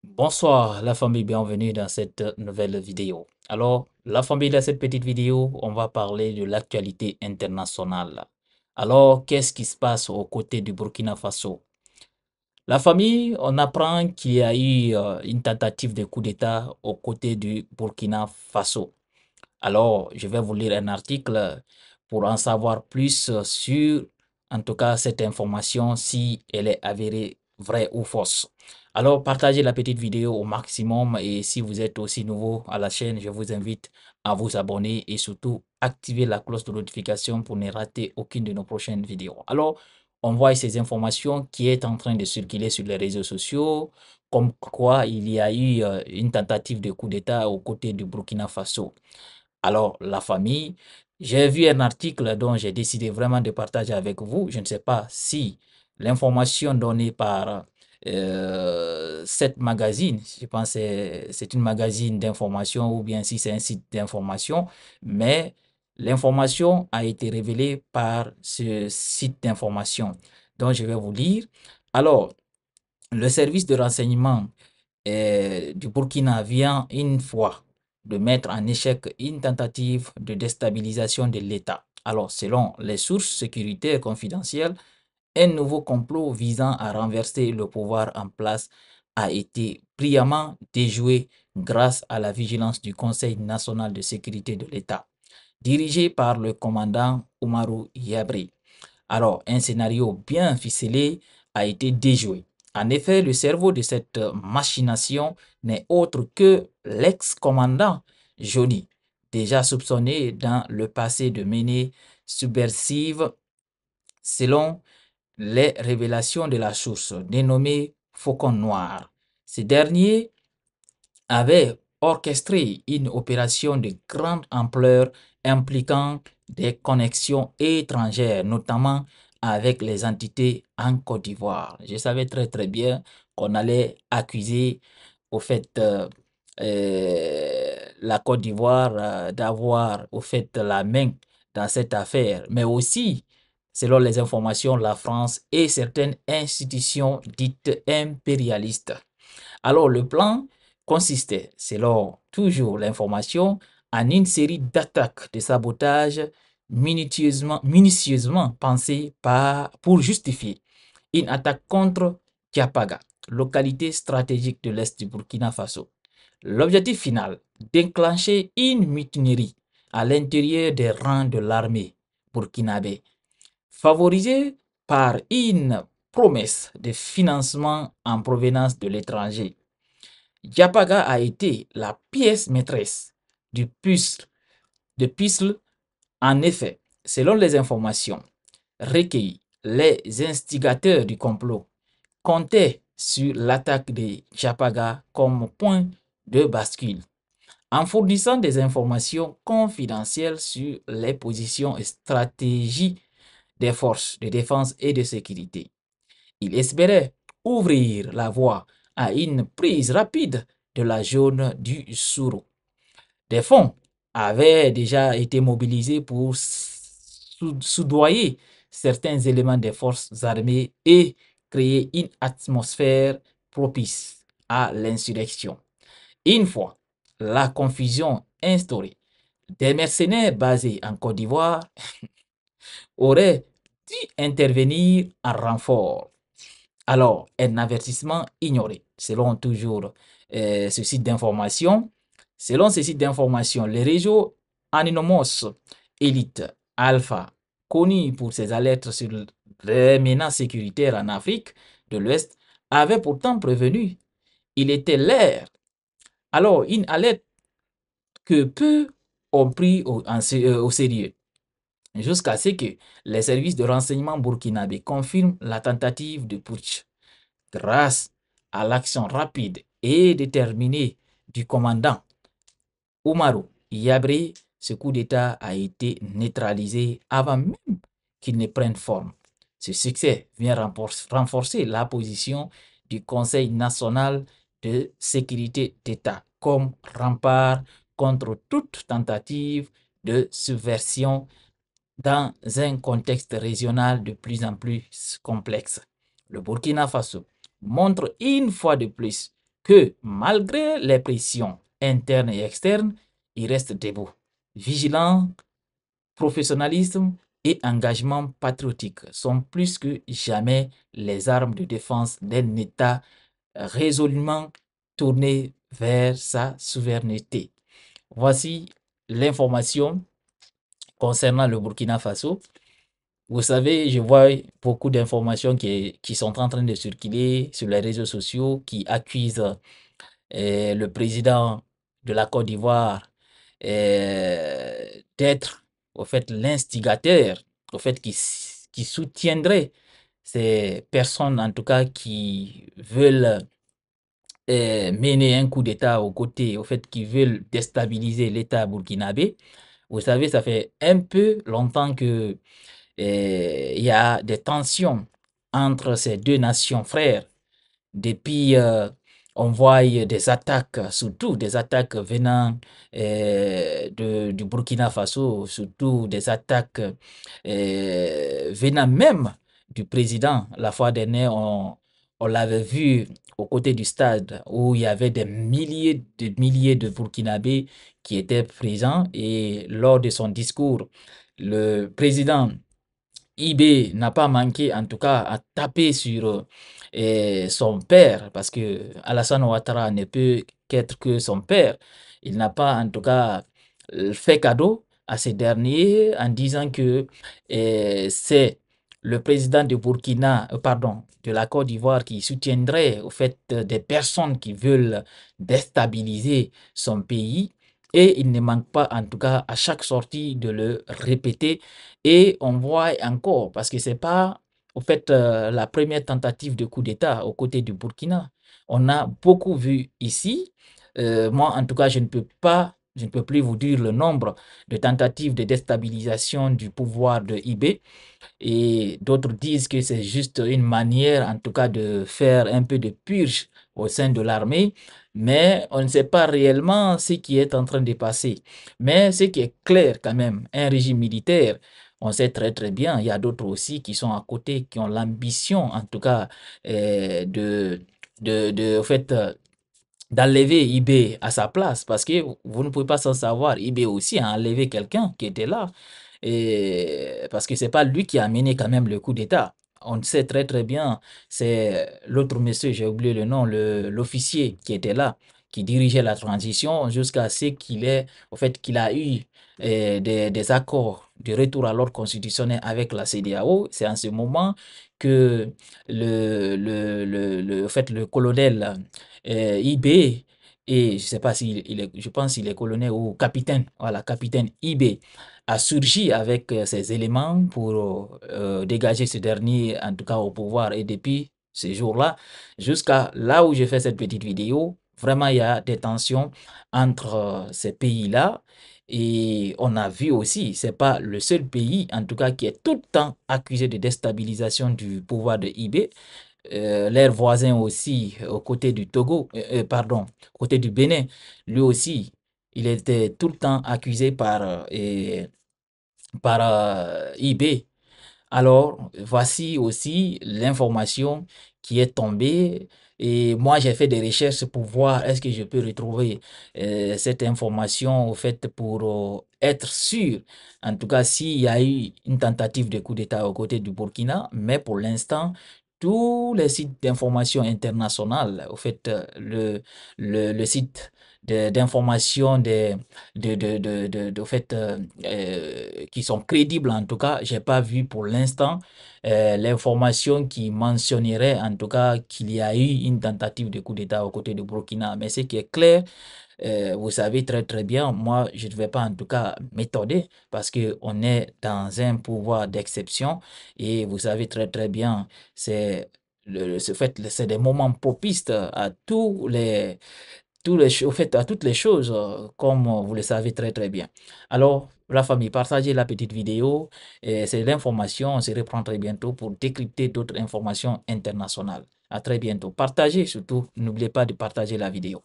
Bonsoir la famille, bienvenue dans cette nouvelle vidéo. Alors, la famille, dans cette petite vidéo, on va parler de l'actualité internationale. Alors, qu'est-ce qui se passe aux côtés du Burkina Faso? La famille, on apprend qu'il y a eu une tentative de coup d'État aux côtés du Burkina Faso. Alors, je vais vous lire un article pour en savoir plus sur, en tout cas, cette information, si elle est avérée vraie ou fausse. Alors, partagez la petite vidéo au maximum et si vous êtes aussi nouveau à la chaîne, je vous invite à vous abonner et surtout activer la cloche de notification pour ne rater aucune de nos prochaines vidéos. Alors, on voit ces informations qui est en train de circuler sur les réseaux sociaux, comme quoi il y a eu une tentative de coup d'État aux côtés du Burkina Faso. Alors, la famille, j'ai vu un article dont j'ai décidé vraiment de partager avec vous. Je ne sais pas si l'information donnée par cette magazine, je pense que c'est une magazine d'information ou bien si c'est un site d'information, mais l'information a été révélée par ce site d'information. Donc, je vais vous lire. Alors, le service de renseignement du Burkina vient une fois de mettre en échec une tentative de déstabilisation de l'État. Alors, selon les sources sécuritaires confidentielles, un nouveau complot visant à renverser le pouvoir en place a été brillamment déjoué grâce à la vigilance du Conseil national de sécurité de l'État, dirigé par le commandant Oumarou Yabré. Alors, un scénario bien ficelé a été déjoué. En effet, le cerveau de cette machination n'est autre que l'ex-commandant Johnny, déjà soupçonné dans le passé de menées subversives selon les révélations de la source, dénommée Faucon Noir. Ce dernier avait orchestré une opération de grande ampleur impliquant des connexions étrangères, notamment avec les entités en Côte d'Ivoire. Je savais très bien qu'on allait accuser au fait la Côte d'Ivoire d'avoir au fait la main dans cette affaire, mais aussi, selon les informations, la France et certaines institutions dites impérialistes. Alors, le plan consistait, selon toujours l'information, en une série d'attaques de sabotage minutieusement pensées pour justifier une attaque contre Kiapaga, localité stratégique de l'Est du Burkina Faso. L'objectif final, déclencher une mutinerie à l'intérieur des rangs de l'armée burkinabé, favorisée par une promesse de financement en provenance de l'étranger. Diapaga a été la pièce maîtresse du puzzle. En effet, selon les informations recueillies, les instigateurs du complot comptaient sur l'attaque de Diapaga comme point de bascule, en fournissant des informations confidentielles sur les positions et stratégies des forces de défense et de sécurité. Il espérait ouvrir la voie à une prise rapide de la zone du Souro. Des fonds avaient déjà été mobilisés pour soudoyer certains éléments des forces armées et créer une atmosphère propice à l'insurrection. Une fois la confusion instaurée, des mercenaires basés en Côte d'Ivoire auraient dû intervenir en renfort. Alors, un avertissement ignoré, selon toujours ce site d'information. Selon ce site d'information, le réseau Anonymous Elite Alpha, connu pour ses alertes sur les menaces sécuritaires en Afrique de l'Ouest, avait pourtant prévenu. Il était l'air. Alors, une alerte que peu ont pris au sérieux, jusqu'à ce que les services de renseignement burkinabé confirment la tentative de putsch. Grâce à l'action rapide et déterminée du commandant Oumarou Yabré, ce coup d'État a été neutralisé avant même qu'il ne prenne forme. Ce succès vient renforcer la position du Conseil national de sécurité d'État comme rempart contre toute tentative de subversion dans un contexte régional de plus en plus complexe. Le Burkina Faso montre une fois de plus que malgré les pressions internes et externes, il reste debout, vigilant, professionnalisme et engagement patriotique sont plus que jamais les armes de défense d'un État résolument tourné vers sa souveraineté. Voici l'information concernant le Burkina Faso. Vous savez, je vois beaucoup d'informations qui sont en train de circuler sur les réseaux sociaux qui accusent le président de la Côte d'Ivoire d'être au fait l'instigateur, au fait qui soutiendrait ces personnes en tout cas qui veulent mener un coup d'État aux côtés, au fait qui veulent déstabiliser l'État burkinabé. Vous savez, ça fait un peu longtemps que il y a des tensions entre ces deux nations frères. Depuis, on voit des attaques, surtout des attaques venant du Burkina Faso, surtout des attaques venant même du président. La fois dernière, on l'avait vu aux côtés du stade où il y avait des milliers de Burkinabés qui étaient présents et lors de son discours, le président IB n'a pas manqué, en tout cas, à taper sur son père, parce que Alassane Ouattara ne peut qu'être que son père. Il n'a pas, en tout cas, fait cadeau à ces derniers en disant que c'est le président de Burkina, pardon, de la Côte d'Ivoire qui soutiendrait au fait des personnes qui veulent déstabiliser son pays. Et il ne manque pas, en tout cas, à chaque sortie de le répéter et on voit encore, parce que c'est pas au fait la première tentative de coup d'État aux côtés du Burkina. On a beaucoup vu ici. Moi, en tout cas, je ne peux plus vous dire le nombre de tentatives de déstabilisation du pouvoir de IB. Et d'autres disent que c'est juste une manière, en tout cas, de faire un peu de purge au sein de l'armée, mais on ne sait pas réellement ce qui est en train de passer. Mais ce qui est clair quand même, un régime militaire, on sait très très bien, il y a d'autres aussi qui sont à côté, qui ont l'ambition, en tout cas, au fait, d'enlever IB à sa place, parce que vous ne pouvez pas s'en savoir, IB aussi a enlevé quelqu'un qui était là. Et parce que c'est pas lui qui a mené quand même le coup d'État. On sait très très bien, c'est l'autre monsieur, j'ai oublié le nom, l'officier qui était là, qui dirigeait la transition jusqu'à ce qu'il ait, au fait, qu'il a eu des accords de retour à l'ordre constitutionnel avec la CEDEAO. C'est en ce moment que au fait, le colonel IB, et je sais pas s'il je pense qu'il est colonel ou capitaine, voilà, capitaine IB a surgi avec ces éléments pour dégager ce dernier, en tout cas au pouvoir. Et depuis ce jour-là, jusqu'à là où je fais cette petite vidéo, vraiment il y a des tensions entre ces pays-là. Et on a vu aussi, c'est pas le seul pays, en tout cas, qui est tout le temps accusé de déstabilisation du pouvoir de IB. Leurs voisins aussi, aux côtés du Togo, pardon, côté du Bénin, lui aussi, il était tout le temps accusé par IB. Alors, voici aussi l'information qui est tombée. Et moi, j'ai fait des recherches pour voir est-ce que je peux retrouver cette information, au fait, pour être sûr, en tout cas, s'il y a eu une tentative de coup d'État aux côtés du Burkina. Mais pour l'instant, tous les sites d'information internationales, au fait, le site d'information au fait, qui sont crédibles en tout cas. J'ai pas vu pour l'instant l'information qui mentionnerait en tout cas qu'il y a eu une tentative de coup d'État aux côtés de Burkina. Mais ce qui est clair, vous savez très très bien, moi je ne vais pas en tout cas m'étonner parce que on est dans un pouvoir d'exception et vous savez très très bien, ce fait, c'est des moments propices à au fait, à toutes les choses, comme vous le savez très très bien. Alors, la famille, partagez la petite vidéo. C'est l'information. On se reprend très bientôt pour décrypter d'autres informations internationales. À très bientôt. Partagez surtout. N'oubliez pas de partager la vidéo.